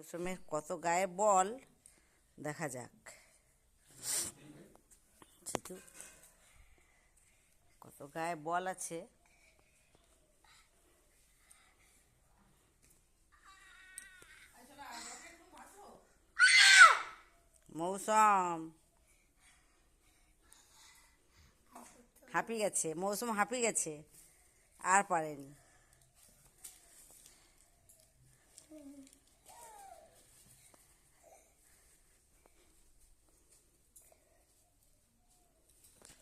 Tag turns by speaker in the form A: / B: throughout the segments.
A: মৌসুমের কত গায়ে বল দেখা যাক। জিতু কত গায়ে বল আছে। মৌসুম হাঁপিয়ে গেছে, মৌসুম হাঁপিয়ে গেছে, আর পারেনি।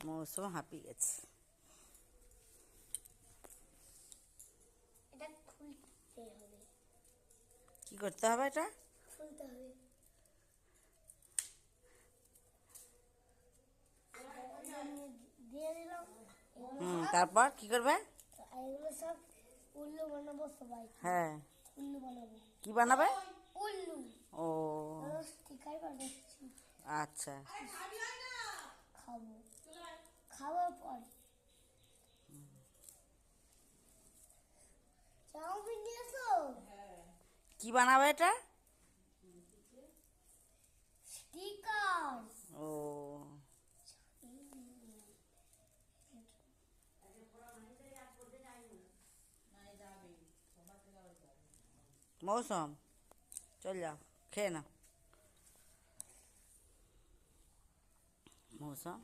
A: মৌসুম হাঁপিয়ে গেছে।
B: এটা খুলতে হবে।
A: কি করতে হবে? এটা
B: খুলতে হবে। দিয়ে দিলাম।
A: তারপর কি করবে?
B: এগুলো সব উল্লু বানাবো সবাই।
A: হ্যাঁ,
B: উল্লু বানাবো।
A: কি বানাবে?
B: উল্লু।
A: ও
B: স্টিকার বানাচ্ছি।
A: আচ্ছা,
B: খাবো, খাওয়ার পর চাউমিন নিয়ে এসো।
A: কি বানাবে এটা?
B: স্টিকার।
A: ও মৌসুম চল যাও, খেয়ে নাও। মৌসুম